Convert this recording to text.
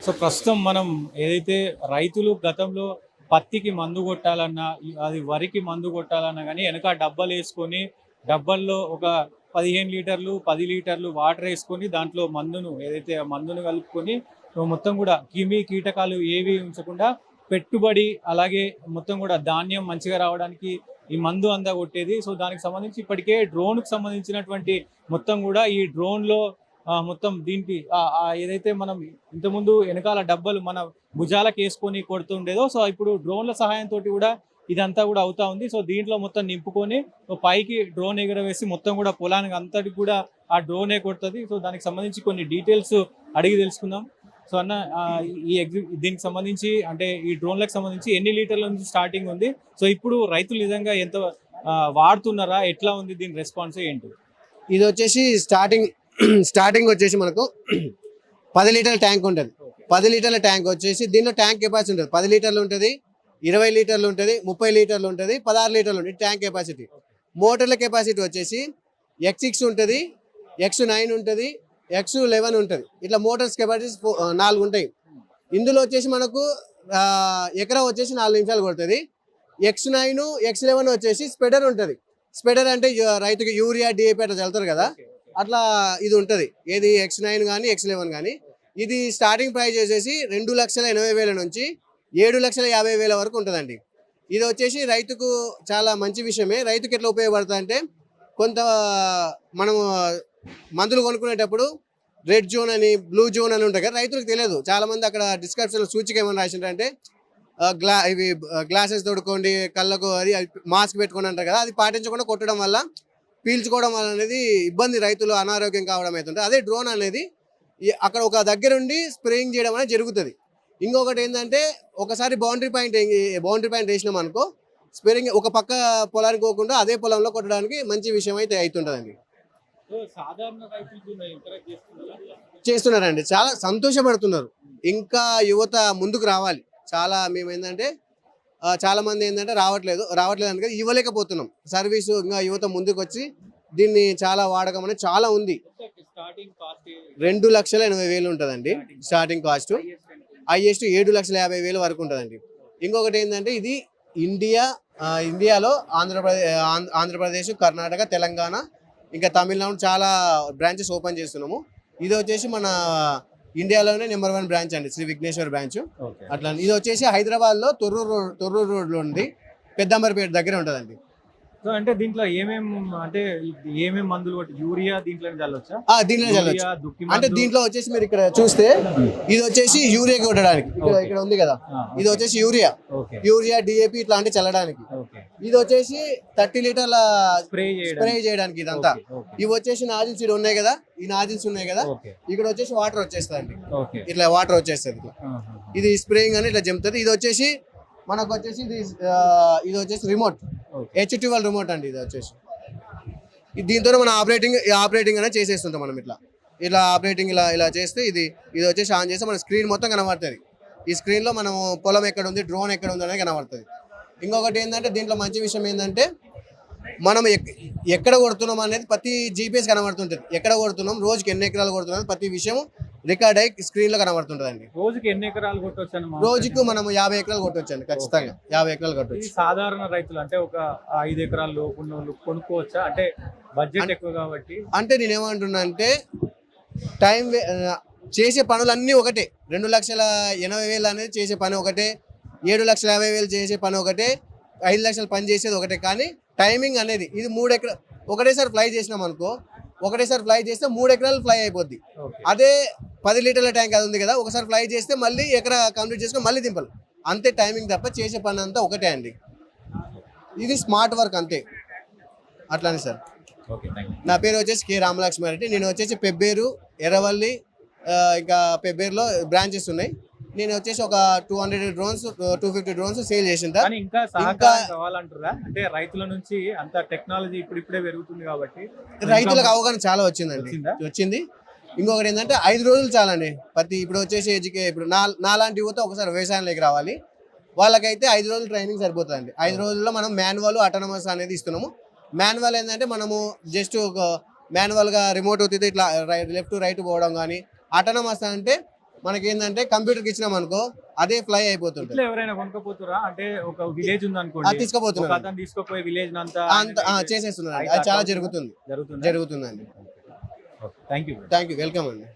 So ప్రస్తుతం మనం ఏదైతే రైతులు గతంలో పత్తికి మందు కొట్టాలన్నా, అది వరికి మందు కొట్టాలన్నా గానీ వెనక డబ్బాలేసుకొని, డబ్బాల్లో ఒక 15 లీటర్లు, 10 లీటర్లు వాటర్ ఏసుకొని దాంట్లో మందును ఏదైతే ఆ మందును కలుపుకొని మొత్తం గూడా కీటకాలు ఏవి ఉంచకుండా పెట్టుబడి అలాగే మొత్తం గూడా ధాన్యం మంచిగా రావడానికి ఈ మందు అంతా కొట్టేది. సో దానికి సంబంధించి ఇప్పటికే డ్రోన్‌కి సంబంధించినటువంటి మొత్తం గూడా ఈ డ్రోన్‌లో మొత్తం దీనికి ఏదైతే మనం ఇంతకుముందు వెనకాల డబ్బాలు మన భుజాలకేసుకొని కొడుతుండేదో, సో ఇప్పుడు డ్రోన్ల సహాయంతోటి కూడా ఇదంతా కూడా అవుతా ఉంది. సో దీంట్లో మొత్తం నింపుకొని పైకి డ్రోన్ ఎగరవేసి మొత్తం కూడా పొలానికి అంతటికి కూడా ఆ డ్రోనే కొడుతుంది. సో దానికి సంబంధించి కొన్ని డీటెయిల్స్ అడిగి తెలుసుకుందాం. సో అన్న, దీనికి సంబంధించి అంటే ఈ డ్రోన్లకు సంబంధించి ఎన్ని లీటర్ల నుంచి స్టార్టింగ్ ఉంది? సో ఇప్పుడు రైతులు నిజంగా ఎంత వాడుతున్నారా? ఎట్లా ఉంది దీని రెస్పాన్స్ ఏంటి? ఇది వచ్చేసి స్టార్టింగ్ వచ్చేసి మనకు 10 లీటర్ల ట్యాంక్ ఉంటుంది. 10 లీటర్ల ట్యాంక్ వచ్చేసి దీనిలో ట్యాంక్ కెపాసిటీ ఉంటుంది. 10 లీటర్లు ఉంటుంది, 20 లీటర్లు ఉంటుంది, 30 లీటర్లు ఉంటుంది, 16 లీటర్లు ఉంటుంది ట్యాంక్ కెపాసిటీ. మోటార్ల కెపాసిటీ వచ్చేసి X6 ఉంటుంది, X9 ఉంటుంది, X11 ఉంటుంది. ఇట్లా మోటార్స్ కెపాసిటీస్ 4 ఉంటాయి. ఇందులో వచ్చేసి మనకు ఎకరా వచ్చేసి 4 నిమిషాలు కొడుతుంది. X9, X11 వచ్చేసి స్ప్రెడర్ ఉంటుంది. స్ప్రెడర్ అంటే రైతుకి యూరియా, డిఏపి అట్లా చల్లుతారు కదా, అట్లా ఇది ఉంటుంది. ఏది X9 కానీ X11 కానీ. ఇది స్టార్టింగ్ ప్రైస్ వచ్చేసి 2,80,000 నుంచి 7,50,000 వరకు ఉంటుందండి. ఇది వచ్చేసి రైతుకు చాలా మంచి విషయమే. రైతుకి ఎట్లా ఉపయోగపడుతుంది అంటే, కొంత మనము మందులు కొనుక్కునేటప్పుడు రెడ్ జోన్ అని, బ్లూ జోన్ అని ఉంటాయి కదా, రైతులకు తెలియదు. చాలా మంది అక్కడ డిస్క్రిప్షన్లో సూచిక ఏమైనా రాసిందంటే ఇవి గ్లాసెస్ తోడుకోండి, కళ్ళకు అది మాస్క్ పెట్టుకోండి అంటారు కదా, అది పాటించకుండా కొట్టడం వల్ల, పీల్చుకోవడం వల్ల అనేది ఇబ్బంది, రైతులు అనారోగ్యం కావడం అవుతుంటుంది. అదే డ్రోన్ అనేది అక్కడ ఒక దగ్గరుండి స్ప్రేయింగ్ చేయడం అనేది జరుగుతుంది. ఇంకొకటి ఏంటంటే, ఒకసారి బౌండరీ పాయింట్ వేసినాం అనుకో, స్ప్రేయింగ్ ఒక పక్క పొలానికి పోకుండా అదే పొలంలో కొట్టడానికి మంచి విషయం అయితే అవుతుంటుందండి. చేస్తున్నారండి, చాలా సంతోషపడుతున్నారు. ఇంకా యువత ముందుకు రావాలి. చాలా మేము ఏంటంటే చాలా మంది ఏంటంటే రావట్లేదు అంటే ఇవ్వలేకపోతున్నాం సర్వీసు. ఇంకా యువత ముందుకు వచ్చి దీన్ని చాలా వాడకం అనేది చాలా ఉంది. 2,80,000 ఉంటుందండి స్టార్టింగ్ కాస్ట్. హైయెస్ట్ 7,50,000 వరకు ఉంటుందండి. ఇంకొకటి ఏంటంటే, ఇది ఇండియాలో ఆంధ్రప్రదేశ్, కర్ణాటక, తెలంగాణ, ఇంకా తమిళనాడు చాలా బ్రాంచెస్ ఓపెన్ చేస్తున్నాము. ఇది వచ్చేసి మన ఇండియాలోనే నెంబర్ 1 బ్రాంచ్ అండి, శ్రీ విఘ్నేశ్వర్ బ్రాంచ్. అట్లా ఇది వచ్చేసి హైదరాబాద్లో తొర్రూరు రోడ్లో ఉంది, పెద్దంబర్పేట దగ్గర ఉంటుందండి. సో అంటే దీంట్లో ఏమేమి మందులు యూరియా దీంట్లో చల్లొచ్చా? దీంట్లో చల్లొచ్చు. అంటే దీంట్లో వచ్చేసి మీరు ఇక్కడ చూస్తే ఇది వచ్చేసి యూరియా కొట్టడానికి, ఇక్కడ ఉంది కదా, ఇది వచ్చేసి యూరియా, డిఏపి ఇట్లాంటి చల్లడానికి. ఇది వచ్చేసి 30 లీటర్ల స్ప్రే చేయడానికి ఇదంతా. ఇవి వచ్చేసి నాజిల్స్ ఉన్నాయి కదా, ఈ నాజిల్స్ ఉన్నాయి కదా, ఇక్కడ వచ్చేసి వాటర్ వచ్చేస్తుంది. ఇట్లా వాటర్ వచ్చేస్తుంది, ఇది స్ప్రేయింగ్ అని ఇట్లా జంపుతుంది. ఇది వచ్చేసి మనకు వచ్చేసి ఇది వచ్చేసి రిమోట్, H12 రిమోట్ అండి. ఇది వచ్చేసి దీంతో మనం ఆపరేటింగ్ అనేది చేసేస్తుంటాం. మనం ఇట్లా ఆపరేటింగ్ ఇలా చేస్తే ఇది వచ్చేసి ఆన్ చేస్తే మన స్క్రీన్ మొత్తం కనబడుతుంది. ఈ స్క్రీన్లో మనం పొలం ఎక్కడ ఉంది, డ్రోన్ ఎక్కడ ఉంది అనేది కనబడుతుంది. ఇంకొకటి ఏంటంటే, దీంట్లో మంచి విషయం ఏంటంటే, మనం ఎక్కడ కొడుతున్నాం అనేది ప్రతి GPS కనబడుతుంటుంది. ఎక్కడ కొడుతున్నాం, రోజుకి ఎన్ని ఎకరాలు కొడుతున్నాం, ప్రతి విషయం రికార్డ్ అయ్యి స్క్రీన్ లో కనబడుతుంటదండి. రోజుకి ఎన్ని ఎకరాలు కొట్టొచ్చు? రోజుకు మనం 50 ఎకరాలు కొట్టొచ్చండి, ఖచ్చితంగా 50 ఎకరాలు కొట్టొచ్చు. సాధారణ రైతులు అంటే ఒక 5 ఎకరాలు కొనుక్కోవచ్చా? అంటే బడ్జెట్ ఎక్కువ కాబట్టి. అంటే నేనేమంటున్నా అంటే, టైం చేసే పనులన్నీ ఒకటే. 2,80,000 అనేది చేసే పని ఒకటే, 7,50,000 చేసే పని ఒకటే, 5 లక్షలు పని చేసేది ఒకటే. కానీ టైమింగ్ అనేది ఇది 3 ఎకరాలు ఒకటేసారి ఫ్లై చేసినాం అనుకో, ఒకటేసారి ఫ్లై చేస్తే 3 ఎకరాలు ఫ్లై అయిపోద్ది. అదే 10 లీటర్ల ట్యాంక్ అది ఉంది కదా, ఒకసారి ఫ్లై చేస్తే మళ్ళీ ఎకరా కంప్లీట్ చేసుకొని మళ్ళీ దింపాలి. అంతే టైమింగ్ తప్ప చేసే పని అంతా ఒకటే అండి. ఇది స్మార్ట్ వర్క్ అంతే. అట్లానే సార్. నా పేరు వచ్చేసి కే రామలక్ష్మారెడ్డి. నేను వచ్చేసి పెబ్బేరు, ఎర్రవల్లి, ఇంకా పెబ్బేరులో బ్రాంచెస్ ఉన్నాయి. నేను వచ్చేసి ఒక 200 డ్రోన్స్, 250 డ్రోన్స్ సేల్ చేసిందా. ఇంకా కావాలంటారా? అంటే రైతుల నుంచి అంత టెక్నాలజీ ఇప్పుడే పెరుగుతుంది కాబట్టి రైతులకు అవగాహన చాలా వచ్చింది. ఇంకొకటి ఏంటంటే, 5 రోజులు చాలండి. ఇప్పుడు వచ్చేసి ఇప్పుడు నాలాంటి యువత ఒకసారి వ్యవసాయంలోకి రావాలి, వాళ్ళకైతే 5 రోజులు ట్రైనింగ్ సరిపోతుందండి. 5 రోజుల్లో మనం మాన్యువల్, ఆటోనమస్ అనేది ఇస్తున్నాము. మాన్యువల్ ఏంటంటే, మనము జస్ట్ ఒక మాన్యువల్గా రిమోట్ ఒత్తితే ఇట్లా లెఫ్ట్ రైట్ పోవడం కానీ, ఆటోనమస్ అంటే మనకి ఏంటంటే కంప్యూటర్కి ఇచ్చినాం అనుకో అదే ఫ్లై అయిపోతుంటుంది. ఇట్లా ఎవరైనా కొనుక్కోపోతురా అంటే ఒక విలేజ్ ఉంది అది అనుకోండి, తీసుకుపోతున్నారు అతను తీసుకుపోయి విలేజ్ అంతా అంత చేసేస్తున్నారు. అయితే అది చాలా అట్లా జరుగుతుంది జరుగుతుంది. జరుగుతుందండి. Thank you. Thank you, welcome అండి.